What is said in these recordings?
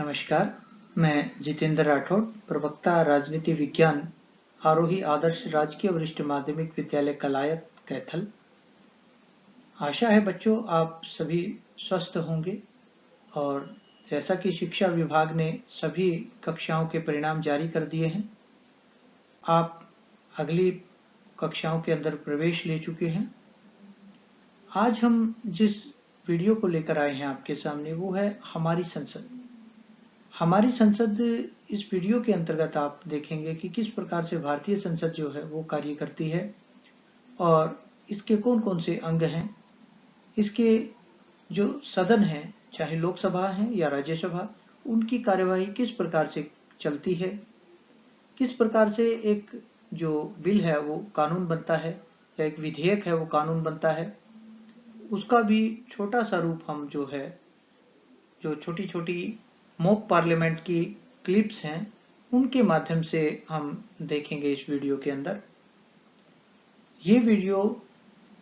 नमस्कार, मैं जितेंद्र राठौड़, प्रवक्ता राजनीति विज्ञान, आरोही आदर्श राजकीय वरिष्ठ माध्यमिक विद्यालय कलायत, कैथल। आशा है बच्चों आप सभी स्वस्थ होंगे और जैसा कि शिक्षा विभाग ने सभी कक्षाओं के परिणाम जारी कर दिए हैं, आप अगली कक्षाओं के अंदर प्रवेश ले चुके हैं। आज हम जिस वीडियो को लेकर आए हैं आपके सामने वो है हमारी संसद। हमारी संसद इस वीडियो के अंतर्गत आप देखेंगे कि किस प्रकार से भारतीय संसद जो है वो कार्य करती है और इसके कौन कौन से अंग हैं, इसके जो सदन हैं, चाहे लोकसभा है या राज्यसभा, उनकी कार्यवाही किस प्रकार से चलती है, किस प्रकार से एक जो बिल है वो कानून बनता है या एक विधेयक है वो कानून बनता है, उसका भी छोटा सा रूप हम जो है, जो छोटी छोटी मॉक पार्लियामेंट की क्लिप्स हैं, उनके माध्यम से हम देखेंगे इस वीडियो के अंदर। ये वीडियो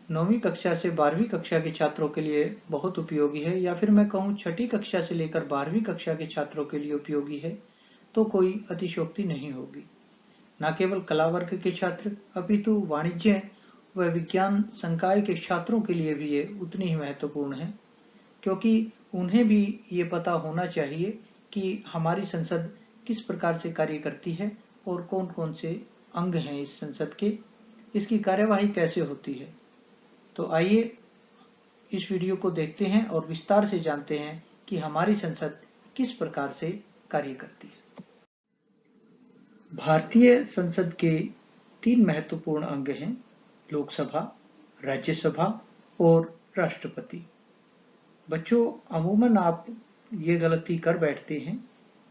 9वीं कक्षा से 12वीं कक्षा के छात्रों के लिए बहुत उपयोगी है, या फिर मैं कहूँ 6ठी कक्षा से लेकर 12वीं कक्षा के छात्रों के लिए उपयोगी है, तो कोई अतिशयोक्ति नहीं होगी। न केवल कला वर्ग के छात्र अपितु वाणिज्य व विज्ञान संकाय के छात्रों के लिए भी ये उतनी ही महत्वपूर्ण है, क्योंकि उन्हें भी ये पता होना चाहिए कि हमारी संसद किस प्रकार से कार्य करती है और कौन कौन से अंग हैं इस संसद के, इसकी कार्यवाही कैसे होती है। तो आइए इस वीडियो को देखते हैं और विस्तार से जानते हैं कि हमारी संसद किस प्रकार से कार्य करती है। भारतीय संसद के 3 महत्वपूर्ण अंग हैं, लोकसभा, राज्यसभा और राष्ट्रपति। बच्चों, अमूमन आप ये गलती कर बैठते हैं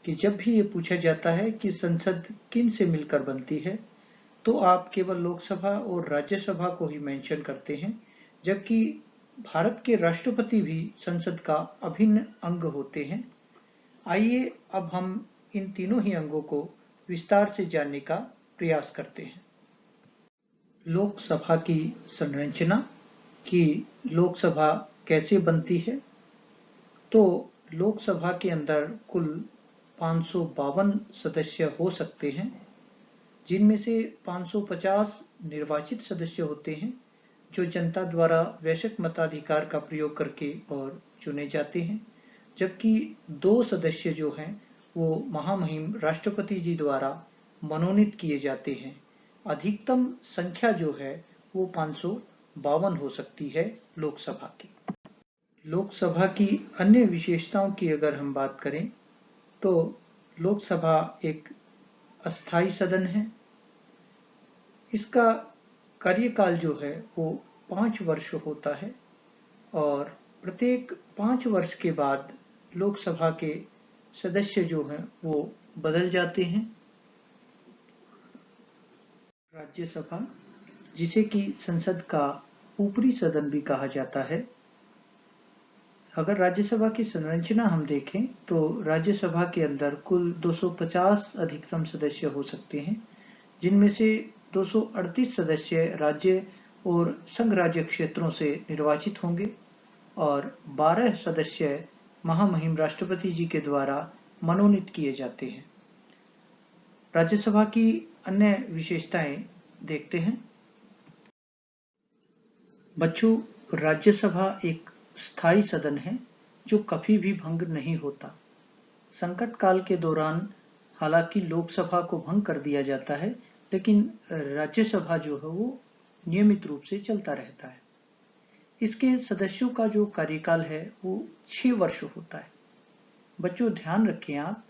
कि जब भी ये पूछा जाता है कि संसद किन से मिलकर बनती है, तो आप केवल लोकसभा और राज्यसभा को ही मेंशन करते हैं, जबकि भारत के राष्ट्रपति भी संसद का अभिन्न अंग होते हैं। आइए अब हम इन तीनों ही अंगों को विस्तार से जानने का प्रयास करते हैं। लोकसभा की संरचना, कि लोकसभा कैसे बनती है। तो लोकसभा के अंदर कुल 552 सदस्य हो सकते हैं, जिनमें से 550 निर्वाचित सदस्य होते हैं जो जनता द्वारा वैश्विक मताधिकार का प्रयोग करके और चुने जाते हैं, जबकि 2 सदस्य जो हैं वो महामहिम राष्ट्रपति जी द्वारा मनोनीत किए जाते हैं। अधिकतम संख्या जो है वो 552 हो सकती है लोकसभा की। लोकसभा की अन्य विशेषताओं की अगर हम बात करें तो लोकसभा एक अस्थायी सदन है। इसका कार्यकाल जो है वो 5 वर्ष होता है और प्रत्येक 5 वर्ष के बाद लोकसभा के सदस्य जो हैं वो बदल जाते हैं। राज्यसभा, जिसे कि संसद का ऊपरी सदन भी कहा जाता है। अगर राज्यसभा की संरचना हम देखें तो राज्यसभा के अंदर कुल 250 अधिकतम सदस्य हो सकते हैं, जिनमें से 238 सदस्य राज्य और संघ राज्य क्षेत्रों से निर्वाचित होंगे और 12 सदस्य महामहिम राष्ट्रपति जी के द्वारा मनोनीत किए जाते हैं। राज्यसभा की अन्य विशेषताएं देखते हैं। बच्चों, राज्यसभा एक स्थायी सदन है जो कभी भी भंग नहीं होता। संकट काल के दौरान हालांकि लोकसभा को भंग कर दिया जाता है, लेकिन राज्यसभा जो है वो नियमित रूप से चलता रहता है। इसके सदस्यों का जो कार्यकाल है वो 6 वर्ष होता है। बच्चों, ध्यान रखें आप,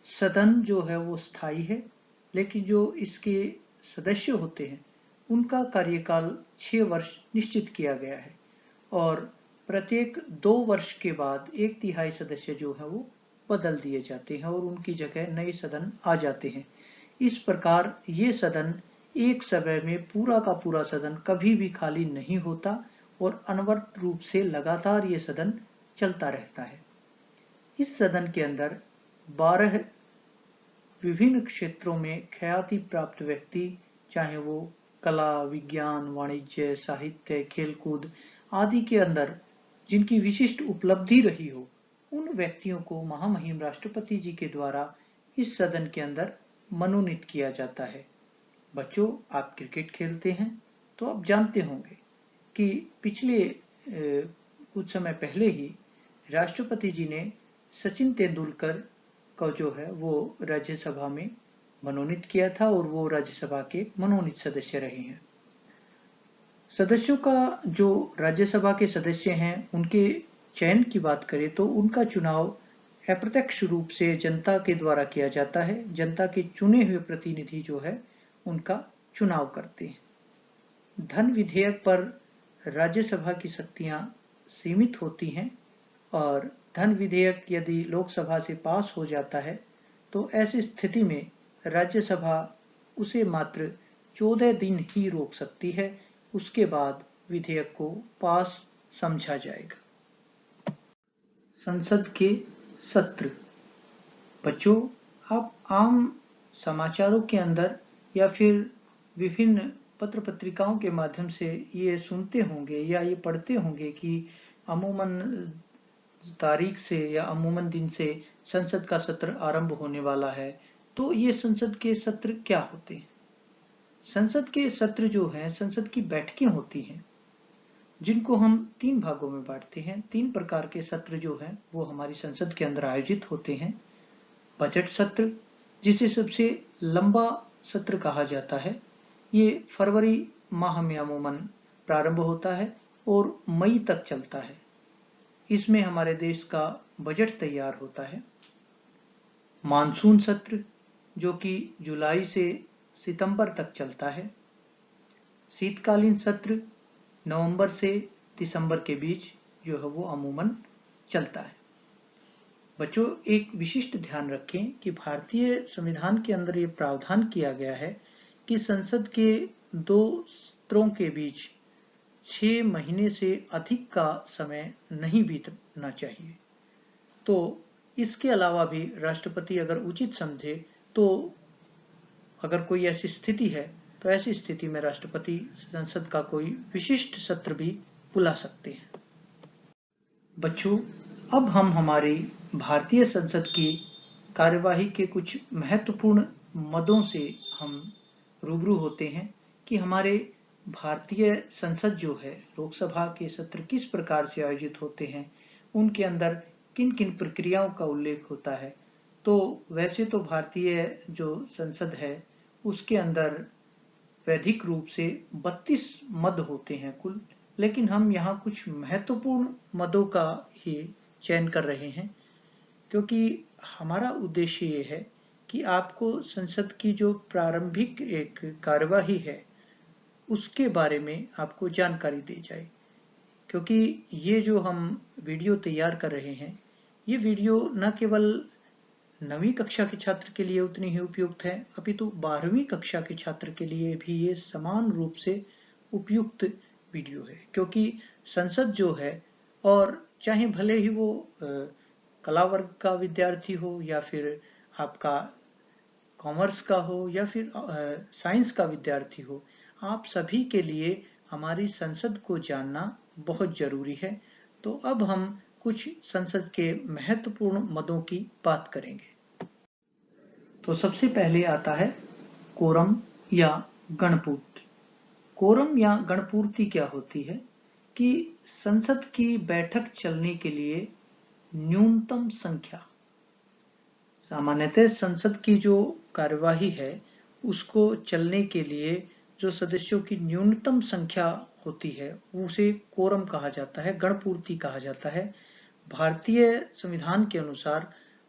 सदन जो है वो स्थायी है, लेकिन जो इसके सदस्य होते हैं उनका कार्यकाल 6 वर्ष निश्चित किया गया है और प्रत्येक 2 वर्ष के बाद 1/3 सदस्य जो है वो बदल दिए जाते हैं और उनकी जगह नए सदन आ जाते हैं। इस प्रकार ये सदन एक समय में पूरा का पूरा सदन कभी भी खाली नहीं होता और अनवरत रूप से लगातार ये सदन चलता रहता है। इस सदन के अंदर 12 विभिन्न क्षेत्रों में ख्याति प्राप्त व्यक्ति, चाहे वो कला, विज्ञान, वाणिज्य, साहित्य, खेलकूद आदि के अंदर जिनकी विशिष्ट उपलब्धि रही हो, उन व्यक्तियों को महामहिम राष्ट्रपति जी के द्वारा इस सदन के अंदर मनोनीत किया जाता है। बच्चों, आप क्रिकेट खेलते हैं तो आप जानते होंगे कि पिछले कुछ समय पहले ही राष्ट्रपति जी ने सचिन तेंदुलकर को जो है वो राज्यसभा में मनोनीत किया था और वो राज्यसभा के मनोनीत सदस्य रहे हैं। सदस्यों का जो राज्यसभा के सदस्य हैं उनके चयन की बात करें तो उनका चुनाव अप्रत्यक्ष रूप से जनता के द्वारा किया जाता है। जनता के चुने हुए प्रतिनिधि जो है उनका चुनाव करते हैं। धन विधेयक पर राज्यसभा की शक्तियां सीमित होती हैं और धन विधेयक यदि लोकसभा से पास हो जाता है तो ऐसी स्थिति में राज्यसभा उसे मात्र 14 दिन ही रोक सकती है। उसके बाद विधेयक को पास समझा जाएगा। संसद के सत्र। बच्चों, आप आम समाचारों के अंदर या फिर विभिन्न पत्र पत्रिकाओं के माध्यम से ये सुनते होंगे या ये पढ़ते होंगे कि अमूमन तारीख से या अमूमन दिन से संसद का सत्र आरंभ होने वाला है। तो ये संसद के सत्र क्या होते हैं? संसद के सत्र जो हैं, संसद की बैठकें होती हैं जिनको हम 3 भागों में बांटते हैं। 3 प्रकार के सत्र जो हैं वो हमारी संसद के अंदर आयोजित होते हैं। बजट सत्र, जिसे सबसे लंबा सत्र कहा जाता है, ये फरवरी माह में अमूमन प्रारंभ होता है और मई तक चलता है। इसमें हमारे देश का बजट तैयार होता है। मानसून सत्र, जो कि जुलाई से सितंबर तक चलता है। शीतकालीन सत्र नवंबर से दिसंबर के बीच जो है वो अमूमन चलता है। बच्चों, एक विशिष्ट ध्यान रखें कि भारतीय संविधान के अंदर ये प्रावधान किया गया है कि संसद के 2 सत्रों के बीच 6 महीने से अधिक का समय नहीं बीतना चाहिए। तो इसके अलावा भी राष्ट्रपति अगर उचित समझे तो अगर कोई ऐसी स्थिति है तो ऐसी स्थिति में राष्ट्रपति संसद का कोई विशिष्ट सत्र भी बुला सकते हैं। बच्चों, अब हम हमारी भारतीय संसद की कार्यवाही के कुछ महत्वपूर्ण मदों से हम रूबरू होते हैं कि हमारे भारतीय संसद जो है, लोकसभा के सत्र किस प्रकार से आयोजित होते हैं, उनके अंदर किन किन प्रक्रियाओं का उल्लेख होता है। तो वैसे तो भारतीय जो संसद है उसके अंदर वैधिक रूप से 32 मद होते हैं कुल, लेकिन हम यहाँ कुछ महत्वपूर्ण मदों का ही चयन कर रहे हैं क्योंकि हमारा उद्देश्य ये है कि आपको संसद की जो प्रारंभिक एक कार्यवाही है उसके बारे में आपको जानकारी दी जाए। क्योंकि ये जो हम वीडियो तैयार कर रहे हैं, ये वीडियो न केवल 9वीं कक्षा के छात्र के लिए उतनी ही उपयुक्त है, अपितु 12वीं कक्षा के छात्र के लिए भी ये समान रूप से उपयुक्त वीडियो है। क्योंकि संसद जो है, और चाहे भले ही वो कला वर्ग का विद्यार्थी हो या फिर आपका कॉमर्स का हो या फिर साइंस का विद्यार्थी हो, आप सभी के लिए हमारी संसद को जानना बहुत जरूरी है। तो अब हम कुछ संसद के महत्वपूर्ण मदों की बात करेंगे। तो सबसे पहले आता है कोरम या गणपूर्ति। कोरम या गणपूर्ति क्या होती है कि संसद की बैठक चलने के लिए न्यूनतम संख्या, सामान्यतः संसद की जो कार्यवाही है उसको चलने के लिए जो सदस्यों की न्यूनतम संख्या होती है उसे कोरम कहा जाता है, गणपूर्ति कहा जाता है। भारतीय संविधान के अनुसार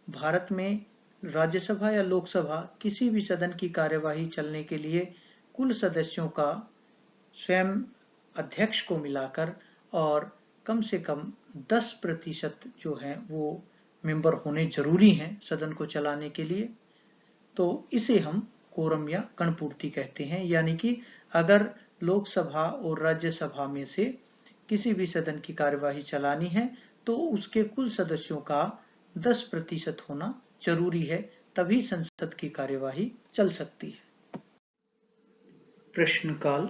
भारत में राज्यसभा या लोकसभा किसी भी सदन की कार्यवाही चलने के लिए कुल सदस्यों का स्वयं अध्यक्ष को मिलाकर और कम से कम 10% जो है वो मेंबर होने जरूरी हैं सदन को चलाने के लिए। तो इसे हम कोरम या गणपूर्ति कहते हैं। यानी कि अगर लोकसभा और राज्यसभा में से किसी भी सदन की कार्यवाही चलानी है तो उसके कुल सदस्यों का 10% होना जरूरी है, तभी संसद की कार्यवाही चल सकती है। प्रश्नकाल।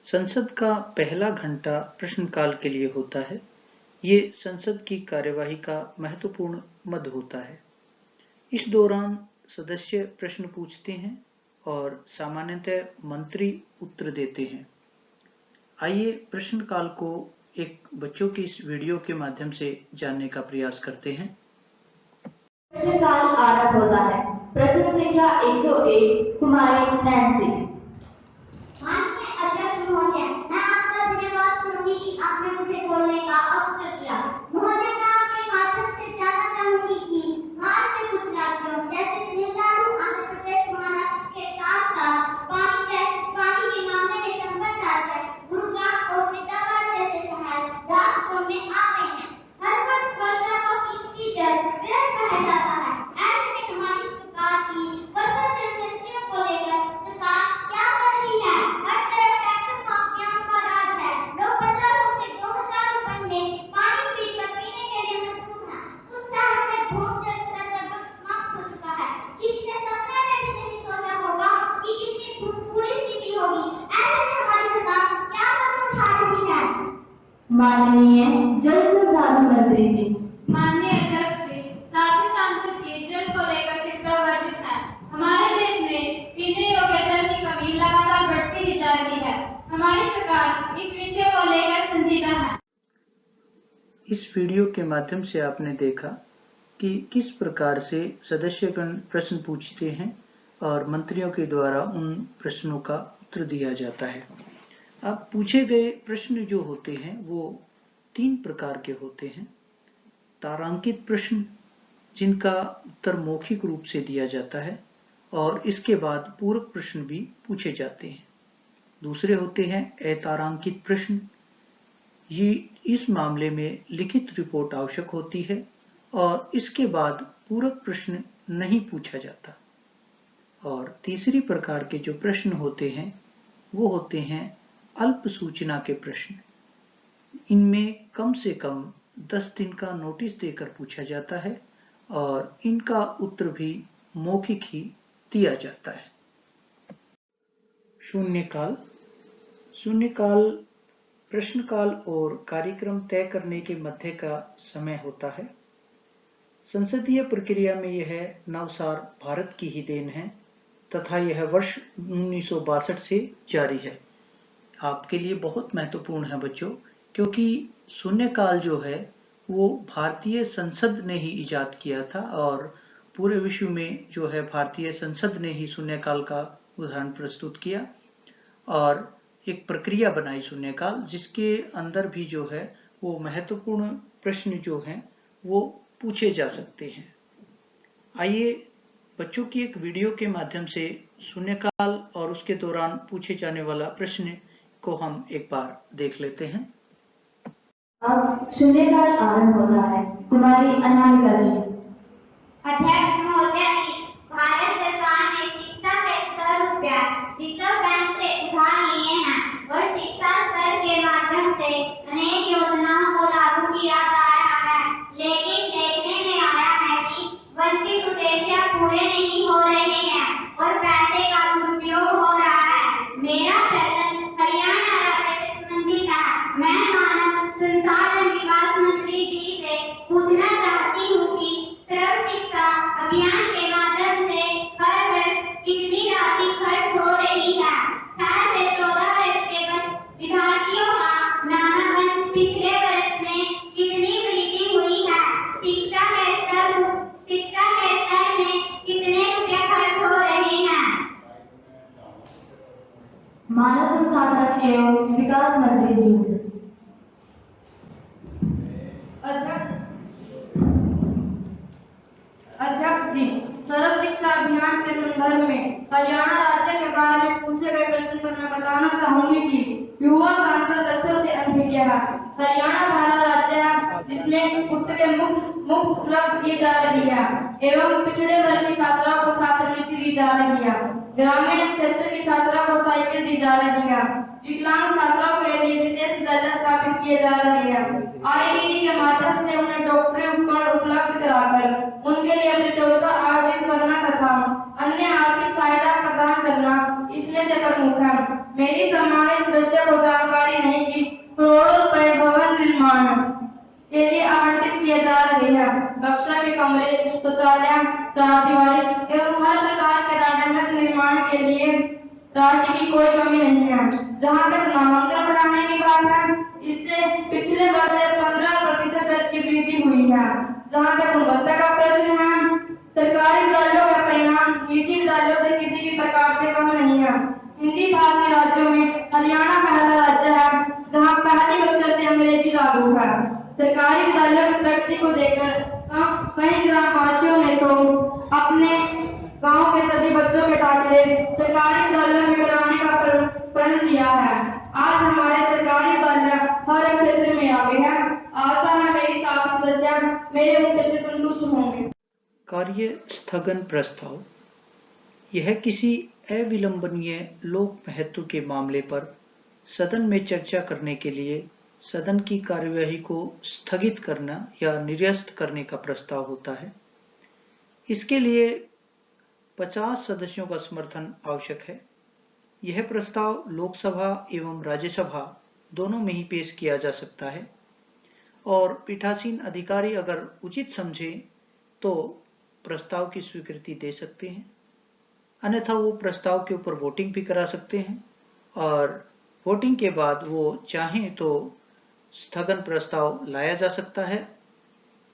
संसद का पहला घंटा प्रश्नकाल के लिए होता है। ये संसद की कार्यवाही का महत्वपूर्ण मद होता है। इस दौरान सदस्य प्रश्न पूछते हैं और सामान्यतः मंत्री उत्तर देते हैं। आइए प्रश्नकाल को एक बच्चों की इस वीडियो के माध्यम से जानने का प्रयास करते हैं। प्रश्नकाल आरंभ होता है। प्रश्न संख्या 101 कुमारी नैन्सी। माननीय अध्यक्ष महोदय, मैं आपका धन्यवाद करूंगी कि आपने मुझे बोलने का अवसर दिया। महोदय, मैं आपके माध्यम से जानना चाहूंगी कि भारत के कुछ राज्यों जैसे तमिलनाडु, आंध्र प्रदेश, महाराष्ट्र के साथ साथ पानी के मामले में संबंध राज्य गुजरात और फरीदाबाद जैसे शहर राज्यों में आ गए हैं। हर वर्ष वर्षा का कीमती जल व्यर्थ बह जाता है। ऐसे में हमारी सरकार की वर्षा जल संचयन को लेकर सरकार क्या कर रही है? हर तरफ ट्रैक्टर माफियाओं का राज है। लोग 1500 से 2000 रुपए में पानी पीकर पीने के लिए मजबूर हैं। कुछ शहर में भूजल स्तर लगभग समाप्त हो चुका है। इससे सपने में भी नहीं सोचा होगा कि इतनी बुरी स्थिति होगी। ऐसे में हमारी सरकार क्या कदम उठा रही है? माननीय जल संसाधन मंत्री जी। माननीय अध्यक्ष जी, साथी सांसद की जल को लेकर चिंता वर्जित है। हमारे देश में पीने योग्य जल की कमी लगातार बढ़ती ही जा रही है। हमारी सरकार इस विषय को लेकर संजीदा है। इस वीडियो के माध्यम से आपने देखा कि किस प्रकार से सदस्यगण प्रश्न पूछते हैं और मंत्रियों के द्वारा उन प्रश्नों का उत्तर दिया जाता है। अब पूछे गए प्रश्न जो होते हैं वो 3 प्रकार के होते हैं। तारांकित प्रश्न, जिनका उत्तर मौखिक रूप से दिया जाता है और इसके बाद पूरक प्रश्न भी पूछे जाते हैं। दूसरे होते हैं अतारांकित प्रश्न। ये इस मामले में लिखित रिपोर्ट आवश्यक होती है और इसके बाद पूरक प्रश्न नहीं पूछा जाता। और तीसरी प्रकार के जो प्रश्न होते हैं वो होते हैं अल्प सूचना के प्रश्न। इनमें कम से कम 10 दिन का नोटिस देकर पूछा जाता है और इनका उत्तर भी मौखिक ही दिया जाता है। शून्यकाल। शून्यकाल प्रश्नकाल और कार्यक्रम तय करने के मध्य का समय होता है। संसदीय प्रक्रिया में यह नवसार भारत की ही देन है तथा यह वर्ष 1962 से जारी है। आपके लिए बहुत महत्वपूर्ण है बच्चों, क्योंकि शून्यकाल जो है वो भारतीय संसद ने ही इजाद किया था और पूरे विश्व में जो है भारतीय संसद ने ही शून्यकाल का उदाहरण प्रस्तुत किया और एक प्रक्रिया बनाई शून्यकाल, जिसके अंदर भी जो है वो महत्वपूर्ण प्रश्न जो हैं वो पूछे जा सकते हैं। आइए बच्चों की एक वीडियो के माध्यम से शून्यकाल और उसके दौरान पूछे जाने वाला प्रश्न को हम एक बार देख लेते हैं। अब शून्यकाल आरंभ होता है। कुमारी अनामिका जी। अध्यक्ष महोदय जी, भारत सरकार ने शिक्षा के स्तर रुपया रिजर्व बैंक से उधार लिए हैं और शिक्षा स्तर के माध्यम से अनेक योजनाओं को लागू किया जा रहा है, लेकिन देखने में आया है कि वंचित उद्देश्य पूरे नहीं हो रहे हैं और पैसे का दुरुपयोग हो रहा है। मेरा प्रश्न हरियाणा राज्य से संबंधित है। मैं मानव संसाधन विकास मंत्री जी से पूछना चाहती हूँ कि सर्व शिक्षा अभियान के माध्यम से हर वर्ष कितनी राशि खर्च हो रही है? 6 से 14 वर्ष के विद्यार्थियों का नामांकन पिछले वर्ष में कितनी वृद्धि हुई है? शिक्षा के स्तर में कितने रुपए खर्च हो रहे हैं? मानव संसाधन एवं विकास मंत्री जी। अध्यक्ष जी, सर्व शिक्षा अभियान के संदर्भ में हरियाणा राज्य के बारे में पूछे गए प्रश्न पर मैं बताना चाहूंगी कि युवा सांसद तथ्यों से अनभिज्ञ है। हरियाणा पहला राज्य है जिसमें पुस्तकें मुफ्त उपलब्ध की जा रही है एवं पिछड़े वर्ग की छात्राओं को छात्रवृत्ति दी जा रही है। ग्रामीण क्षेत्र की छात्राओं को साइकिल दी जा रही है। विकलांग छात्राओं के लिए विशेष दर्जा स्थापित किए जा रहे हैं। IDD के माध्यम से उन्हें डॉक्टरी उपकरण उपलब्ध कराकर उनके लिए प्रतियोगिता आयोजित करना तथा अन्य आर्थिक सहायता प्रदान करना इसमें से प्रमुख है। मेरी सम्मानित सदस्य को जानकारी नहीं कि करोड़ों रुपए भवन निर्माण के लिए आवंटित किए जा रहे हैं। कक्षा के कमरे, शौचालय, चारदीवारी एवं हर प्रकार के आडंबर निर्माण के लिए राशि की कोई कमी नहीं है। जहाँ तक नामांकन बढ़ाने की बात है, इससे पिछले वर्ष से 15% दर की वृद्धि हुई है। जहाँ तक गुणवत्ता का प्रश्न है, सरकारी विद्यालयों का परिणाम निजी विद्यालयों से किसी भी प्रकार से कम नहीं है। हिंदी भाषी राज्यों में हरियाणा पहला राज्य है जहाँ पहली कक्षा से अंग्रेजी लागू है। सरकारी विद्यालयों की प्रगति को देखकर कई ग्रामवासियों ने तो अपने गांव के सभी बच्चों के दाखिले सरकारी विद्यालयों में कराने का प्रण लिया है। आज हमारे सरकारी विद्यालय हर क्षेत्र में आगे हैं। आशा है मेरी साथ सदस्य मेरे उत्तर से संतुष्ट होंगे। कार्य स्थगन प्रस्ताव। यह किसी अविलंबनीय लोक महत्व के मामले पर सदन में चर्चा करने के लिए सदन की कार्यवाही को स्थगित करना या निरस्त करने का प्रस्ताव होता है। इसके लिए 50 सदस्यों का समर्थन आवश्यक है। यह प्रस्ताव लोकसभा एवं राज्यसभा दोनों में ही पेश किया जा सकता है और पीठासीन अधिकारी अगर उचित समझे तो प्रस्ताव की स्वीकृति दे सकते हैं, अन्यथा वो प्रस्ताव के ऊपर वोटिंग भी करा सकते हैं और वोटिंग के बाद वो चाहें तो स्थगन प्रस्ताव लाया जा सकता है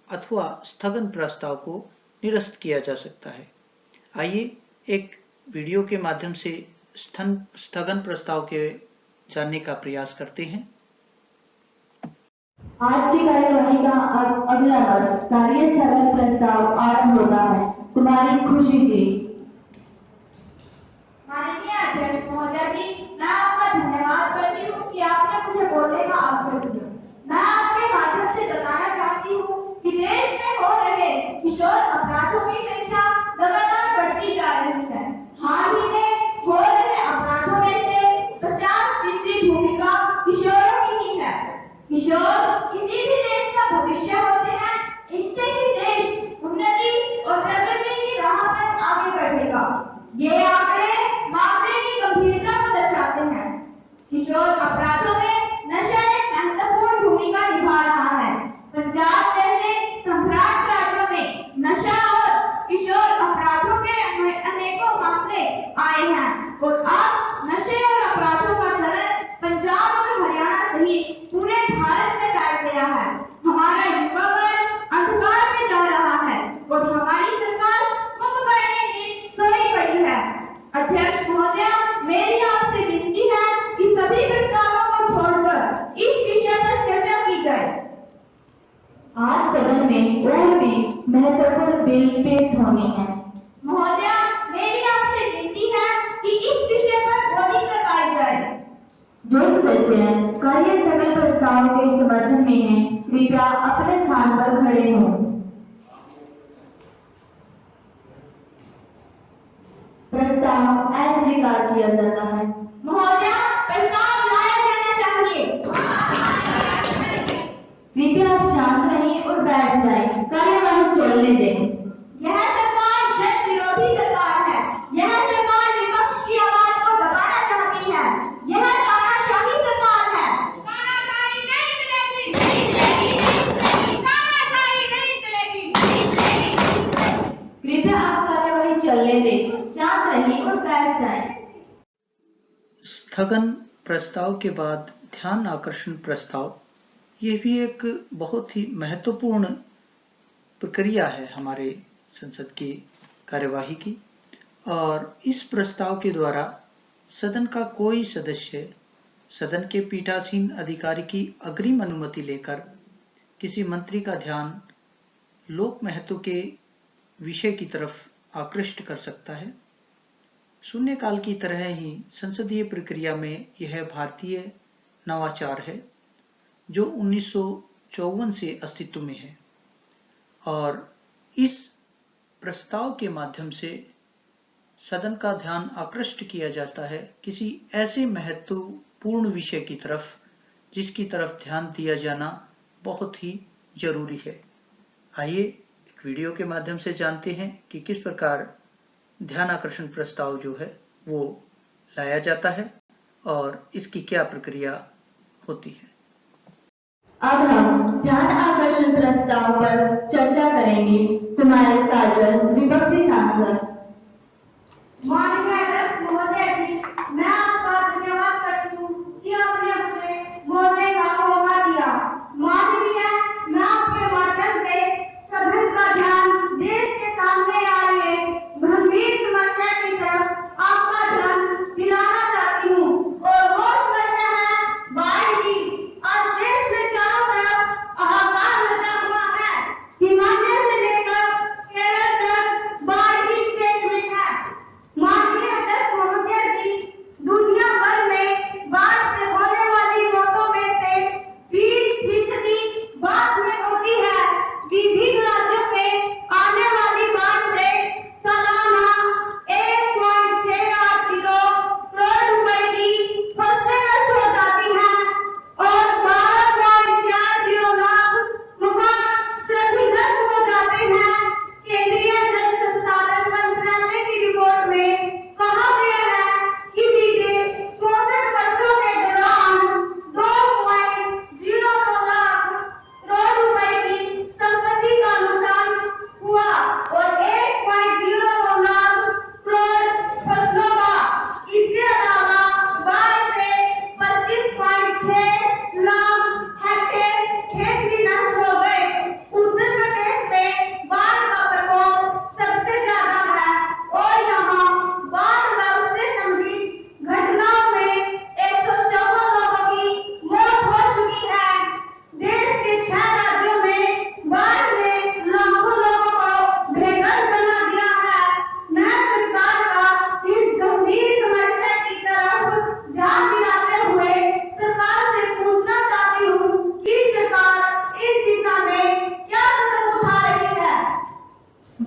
अथवा स्थगन प्रस्ताव को निरस्त किया जा सकता है। आइए एक वीडियो के माध्यम से स्थगन प्रस्ताव के जानने का प्रयास करते हैं। आज की कार्यवाही का अगला वर्ग कार्य स्थगन प्रस्ताव आरंभ होता है। कुमारी खुशी जी। माननीय अध्यक्ष महोदय जी, मैं आपका धन्यवाद करती हूँ कि आपने मुझे बोलने का अवसर दिया। मैं आपके माध्यम से बताना चाहती हूँ कि देश में हो रहे किशोर अपराधों की संख्या लगातार बढ़ती जा रही है। हाल ही में हो रहे अपराधों में से 50% भूमिका किशोरों की ही है। किशोर किसी भी देश का भविष्य होते हैं। इनसे ही देश उन्नति और प्रगति की राह पर आगे बढ़ेगा। ये आंकड़े मामले की गंभीरता को दर्शाते हैं। किशोर अपराधों में नशा एक महत्वपूर्ण भूमिका निभा रहा है। पंजाब जैसे सम्राट राज्यों में नशा और किशोर अपराधों के अनेकों मामले आए हैं और अब नशे और अपराधों का चलन पंजाब और हरियाणा सहित पूरे भारत में फैल गया है। हमारा युवा वर्ग अंधकार में जा रहा है और हमारी सरकार कुंभ करने में सोई पड़ी है। अध्यक्ष महोदय, मेरी आपसे विनती है कि सभी प्रस्तावों को छोड़कर इस विषय पर चर्चा की जाए। आज सदन में और भी महत्वपूर्ण बिल पेश होने हैं। महोदय, मेरी आपसे विनती है कि इस विषय पर वोटिंग लगाई जाए। जो सदस्य कार्य स्थगन प्रस्ताव के समर्थन में हैं, कृपया अपने स्थान पर खड़े हों। प्रस्ताव अस्वीकार किया जाता है। महोदय, प्रस्ताव लाया जाना चाहिए। कृपया आप शांत रहिए और बैठ जाएं। कार्यवाही चलने दें। यह सरकार जन विरोधी सरकार है। यह सरकार विपक्ष की आवाज को दबाना चाहती है। यह तानाशाही सरकार है। तानाशाही नहीं चलेगी, नहीं चलेगी, नहीं चलेगी। तानाशाही नहीं चलेगी, नहीं चलेगी। कृपया आप कार्यवाही चलने दें। शांत रहिए और बैठ जाएं। स्थगन प्रस्ताव के बाद ध्यान आकर्षण प्रस्ताव। ये भी एक बहुत ही महत्वपूर्ण प्रक्रिया है हमारे संसद की कार्यवाही की और इस प्रस्ताव के द्वारा सदन का कोई सदस्य सदन के पीठासीन अधिकारी की अग्रिम अनुमति लेकर किसी मंत्री का ध्यान लोक महत्व के विषय की तरफ आकृष्ट कर सकता है। शून्यकाल की तरह ही संसदीय प्रक्रिया में यह भारतीय नवाचार है जो 1954 से अस्तित्व में है और इस प्रस्ताव के माध्यम से सदन का ध्यान आकृष्ट किया जाता है किसी ऐसे महत्वपूर्ण विषय की तरफ जिसकी तरफ ध्यान दिया जाना बहुत ही जरूरी है। आइए एक वीडियो के माध्यम से जानते हैं कि किस प्रकार ध्यान आकर्षण प्रस्ताव जो है वो लाया जाता है और इसकी क्या प्रक्रिया होती है। अब हम ध्यान आकर्षण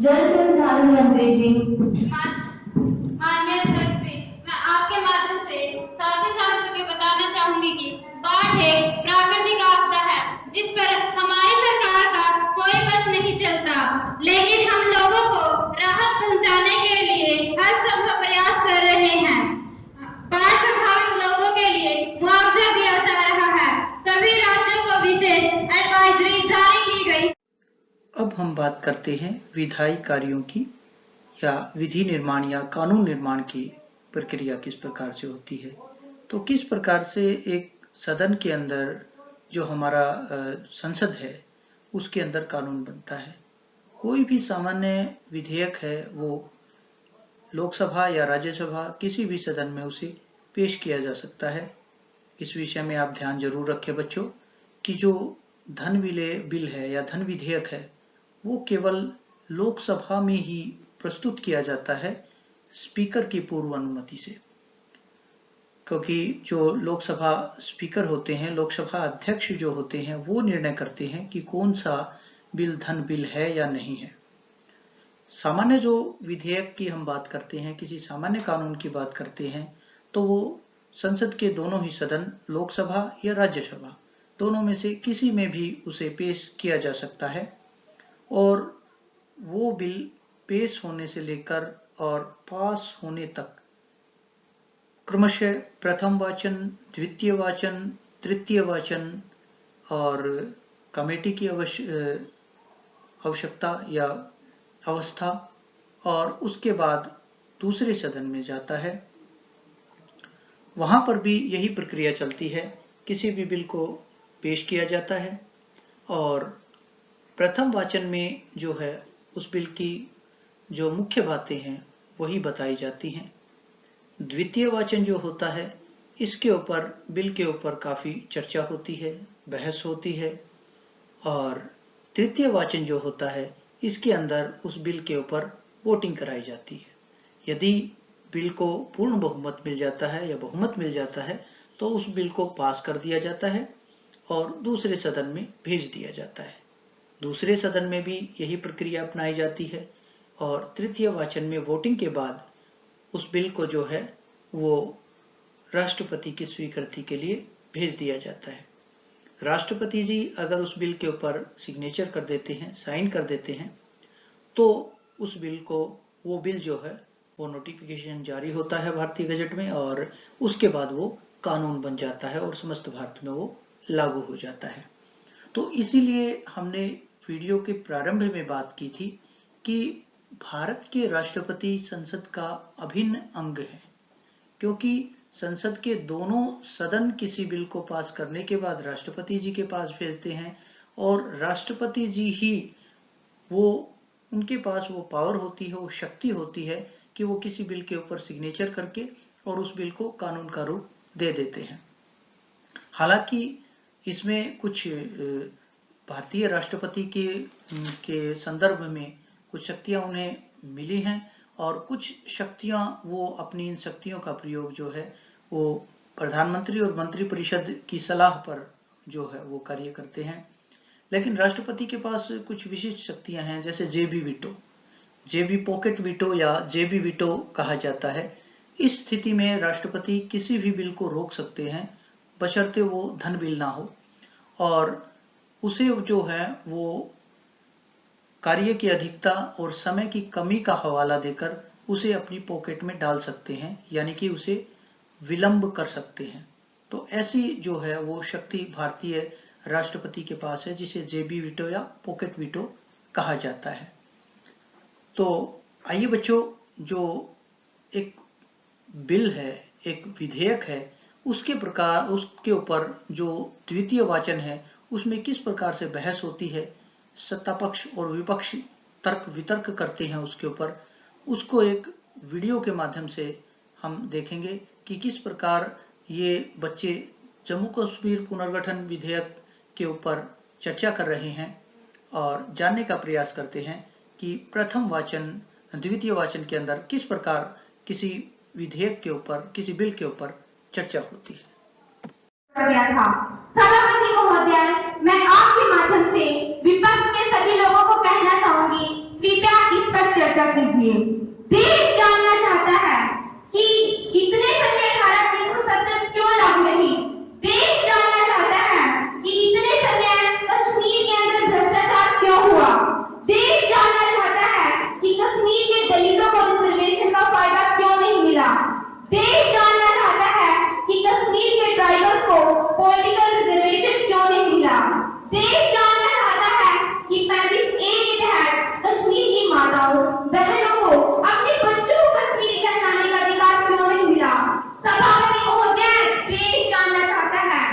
जल संसाधन मंत्री जी। माननीय अध्यक्ष जी, मैं आपके माध्यम से साथी सांसदों को बताना चाहूंगी कि बाढ़ एक प्राकृतिक आपदा है जिस पर हमारी सरकार का कोई बस नहीं चलता, लेकिन हम लोगों को राहत पहुंचाने के लिए हर संभव प्रयास कर रहे हैं। बाढ़ प्रभावित लोगों के लिए मुआवजा दिया जा रहा है। सभी राज्यों को विशेष एडवाइजरी जारी की गई। अब हम बात करते हैं विधायी कार्यों की या विधि निर्माण या कानून निर्माण की प्रक्रिया किस प्रकार से होती है। तो किस प्रकार से एक सदन के अंदर जो हमारा संसद है उसके अंदर कानून बनता है। कोई भी सामान्य विधेयक है वो लोकसभा या राज्यसभा किसी भी सदन में उसे पेश किया जा सकता है। इस विषय में आप ध्यान जरूर रखें बच्चों कि जो धन बिल है या धन विधेयक है वो केवल लोकसभा में ही प्रस्तुत किया जाता है स्पीकर की पूर्व अनुमति से, क्योंकि जो लोकसभा स्पीकर होते हैं, लोकसभा अध्यक्ष जो होते हैं, वो निर्णय करते हैं कि कौन सा बिल धन बिल है या नहीं है। सामान्य जो विधेयक की हम बात करते हैं, किसी सामान्य कानून की बात करते हैं, तो वो संसद के दोनों ही सदन, लोकसभा या राज्यसभा, दोनों में से किसी में भी उसे पेश किया जा सकता है और वो बिल पेश होने से लेकर और पास होने तक क्रमशः प्रथम वाचन, द्वितीय वाचन, तृतीय वाचन और कमेटी की आवश्यकता या अवस्था और उसके बाद दूसरे सदन में जाता है। वहां पर भी यही प्रक्रिया चलती है। किसी भी बिल को पेश किया जाता है और प्रथम वाचन में जो है उस बिल की जो मुख्य बातें हैं वही बताई जाती हैं। द्वितीय वाचन जो होता है इसके ऊपर, बिल के ऊपर काफी चर्चा होती है, बहस होती है और तृतीय वाचन जो होता है इसके अंदर उस बिल के ऊपर वोटिंग कराई जाती है। यदि बिल को पूर्ण बहुमत मिल जाता है या बहुमत मिल जाता है तो उस बिल को पास कर दिया जाता है और दूसरे सदन में भेज दिया जाता है। दूसरे सदन में भी यही प्रक्रिया अपनाई जाती है और तृतीय वाचन में वोटिंग के बाद उस बिल को जो है वो राष्ट्रपति की स्वीकृति के लिए भेज दिया जाता है। राष्ट्रपति जी अगर उस बिल के ऊपर सिग्नेचर कर देते हैं, साइन कर देते हैं, तो उस बिल को, वो बिल जो है वो नोटिफिकेशन जारी होता है भारतीय गजट में और उसके बाद वो कानून बन जाता है और समस्त भारत में वो लागू हो जाता है। तो इसीलिए हमने वीडियो के प्रारंभ में बात की थी कि भारत के राष्ट्रपति संसद का अभिन्न अंग है, क्योंकि संसद के दोनों सदन किसी बिल को पास करने के बाद राष्ट्रपति जी के पास भेजते हैं और राष्ट्रपति जी ही उनके पास वो पावर होती है, वो शक्ति होती है कि वो किसी बिल के ऊपर सिग्नेचर करके और उस बिल को कानून का रूप दे देते हैं। हालांकि इसमें कुछ भारतीय राष्ट्रपति के संदर्भ में कुछ शक्तियां उन्हें मिली हैं और कुछ शक्तियां वो अपनी इन शक्तियों का प्रयोग जो है वो प्रधानमंत्री और मंत्रिपरिषद की सलाह पर जो है वो कार्य करते हैं। लेकिन राष्ट्रपति के पास कुछ विशिष्ट शक्तियां हैं, जैसे जेबी वीटो, जेबी पॉकेट वीटो या जेबी वीटो कहा जाता है। इस स्थिति में राष्ट्रपति किसी भी बिल को रोक सकते हैं बशर्ते वो धन बिल ना हो और उसे जो है वो कार्य की अधिकता और समय की कमी का हवाला देकर उसे अपनी पॉकेट में डाल सकते हैं, यानी कि उसे विलंब कर सकते हैं। तो ऐसी जो है वो शक्ति भारतीय राष्ट्रपति के पास है, जिसे जेबी वीटो या पॉकेट वीटो कहा जाता है। तो आइए बच्चों, जो एक बिल है, एक विधेयक है, उसके ऊपर जो द्वितीय वाचन है उसमें किस प्रकार से बहस होती है, सत्ता पक्ष और विपक्ष तर्क वितर्क करते हैं उसके ऊपर, उसको एक वीडियो के माध्यम से हम देखेंगे कि किस प्रकार ये बच्चे जम्मू कश्मीर पुनर्गठन विधेयक के ऊपर चर्चा कर रहे हैं और जानने का प्रयास करते हैं कि प्रथम वाचन, द्वितीय वाचन के अंदर किस प्रकार किसी विधेयक के ऊपर, किसी बिल के ऊपर चर्चा होती है। गया था। सभापति महोदय, मैं आपके माध्यम से विपक्ष के सभी लोगों को कहना चाहूंगी, कृपया इस पर देश जानना चाहता है कि इतने समय धारा 370 क्यों लागू रही। देश जानना चाहता है कि इतने समय कश्मीर के अंदर भ्रष्टाचार क्यों हुआ। देश जानना चाहता है कि कश्मीर के दलितों को रिजर्वेशन का फायदा क्यों नहीं मिला। देश जानना चाहता है कि कश्मीर के ट्राइबल को पॉलिटिकल रिजर्वेशन क्यों नहीं मिला। देश जानना चाहता है कि 35A के तहत कश्मीर की माताओं बहनों को अपने बच्चों को कश्मीर कहलाने का अधिकार क्यों नहीं मिला। सभापति महोदय, देश जानना चाहता है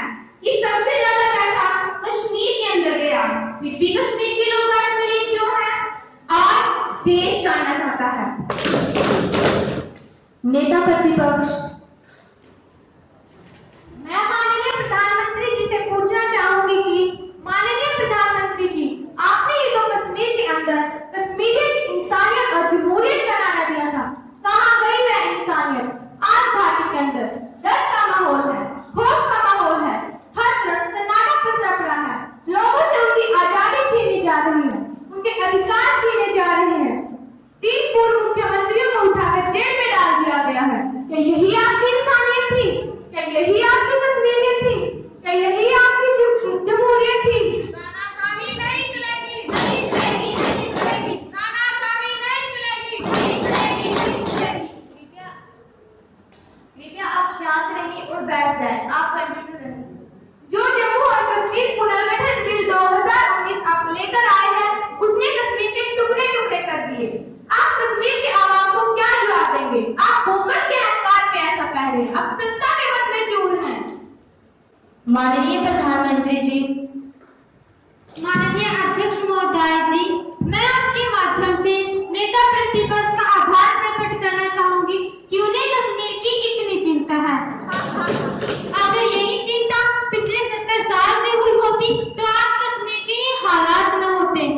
कि सबसे ज्यादा पैसा कश्मीर के अंदर गया, फिर भी कश्मीर के लोग कश्मीरी क्यों हैं। आज देश जानना चाहता है। नेता प्रतिपक्ष, मैं माननीय प्रधानमंत्री जी से पूछना चाहूंगी कि माननीय प्रधानमंत्री जी, आपने ये तो कश्मीर के अंदर कश्मीरी इंसानियत और जमहूरियत का नारा दिया था, कहाँ गई वह इंसानियत। आज घाटी के अंदर डर का माहौल है, खौफ का माहौल है, हर तरफ सन्नाटा पसरा पड़ा है। लोगों से उनकी आजादी छीनी जा रही है, उनके अधिकार छीने जा रहे हैं। 3 पूर्व मुख्यमंत्रियों को उठाकर जेल में डाल दिया गया है। क्या यही आपकी इंसानियत थी? क्या यही आपकी कश्मीरियत थी? क्या यही आपकी जमहूरियत थी? तानाशाही नहीं चलेगी, नहीं चलेगी, नहीं चलेगी। तानाशाही नहीं चलेगी, नहीं चलेगी, नहीं चलेगी। कृपया आप शांत रहिए और बैठ जाएं। आप कंटिन्यू रहिए। जो जम्मू और कश्मीर पुनर्गठन बिल 2019 आप लेकर आए हैं, उसने कश्मीर के टुकड़े टुकड़े कर दिए। आप कश्मीर के आवाम को क्या जवाब देंगे। आप हुकूमत के अधिकार में ऐसा कह रहे हैं, आप सत्ता के मत में चूर हैं। माननीय प्रधानमंत्री जी, माननीय अध्यक्ष महोदय जी, मैं आपके माध्यम से नेता प्रतिपक्ष का आभार प्रकट करना चाहूंगी कि उन्हें कश्मीर की कितनी चिंता है। अगर यही चिंता पिछले 70 साल से हुई होती तो आज कश्मीर के ये हालात न होते।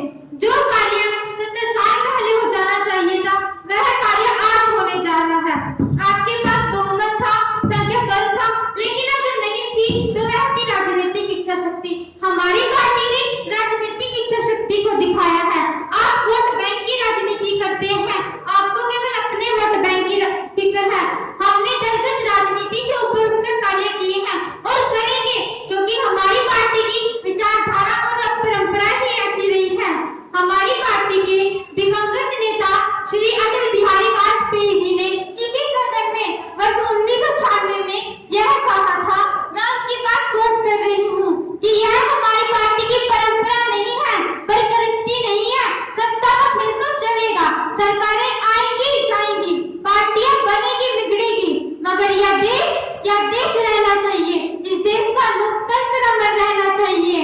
जो कार्य 70 साल पहले हो जाना चाहिए था, वह कार्य आज होने जा रहा है। आपके पास बहुमत था, संख्या बल था, लेकिन अगर नहीं थी तो वह थी राजनीतिक इच्छा शक्ति। हमारी पार्टी ने राजनीतिक इच्छा शक्ति को दिखाया है। आप वोट बैंक की राजनीति करते हैं, आपको केवल अपने वोट बैंक की फिक्र है। हमने दलगत राजनीति से ऊपर उठकर कार्य किए हैं और करेंगे, क्योंकि हमारी पार्टी की विचारधारा और परंपरा ही ऐसी रही है। हमारी पार्टी के दिवंगत नेता श्री अटल बिहारी वाजपेयी जी ने इसी सदन में वर्ष 1996 में यह कहा था, मैं उसकी बात कोट कर रही हूँ, कि यह हमारी पार्टी की परंपरा नहीं है, प्रकृति नहीं है। सत्ता का फिर तो चलेगा, सरकारें आएंगी जाएंगी, पार्टियां बनेगी बिगड़ेगी, मगर यह देश रहना चाहिए। इस देश का लोकतंत्र अमर रहना चाहिए।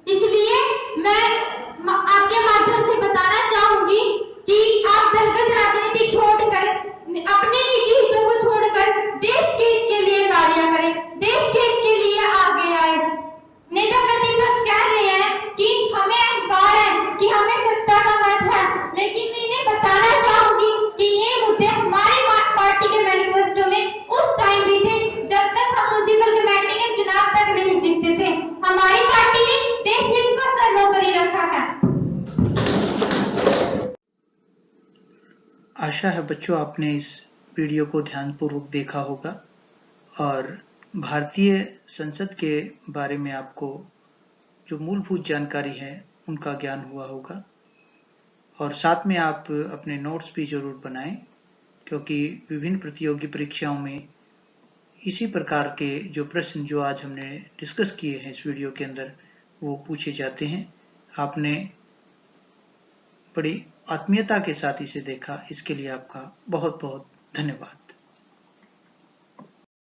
इसलिए मैं आपके माध्यम से बताना चाहूंगी कि आप दलगत राजनीति छोड़कर, अपने निजी हितों को छोड़कर देश के हित के लिए कार्य करें, देश के हित के लिए आगे आए। नेता प्रतिपक्ष कह रहे हैं कि हमें अहंकार है, कि हमें सत्ता का मत है, लेकिन मैं इन्हें बताना चाहूंगी कि ये मुद्दे हमारी पार्टी के मैनिफेस्टो में उस टाइम भी थे जब तक हम म्युनिसिपल कमेटी के चुनाव तक नहीं जीतते थे। हमारी पार्टी ने देश हित को सर्वोपरि रखा है। आशा है बच्चों आपने इस वीडियो को ध्यानपूर्वक देखा होगा और भारतीय संसद के बारे में आपको जो मूलभूत जानकारी है उनका ज्ञान हुआ होगा। और साथ में आप अपने नोट्स भी जरूर बनाएं, क्योंकि विभिन्न प्रतियोगी परीक्षाओं में इसी प्रकार के जो प्रश्न जो आज हमने डिस्कस किए हैं इस वीडियो के अंदर वो पूछे जाते हैं। आपने बड़ी आत्मीयता के साथ इसे देखा, इसके लिए आपका बहुत बहुत धन्यवाद।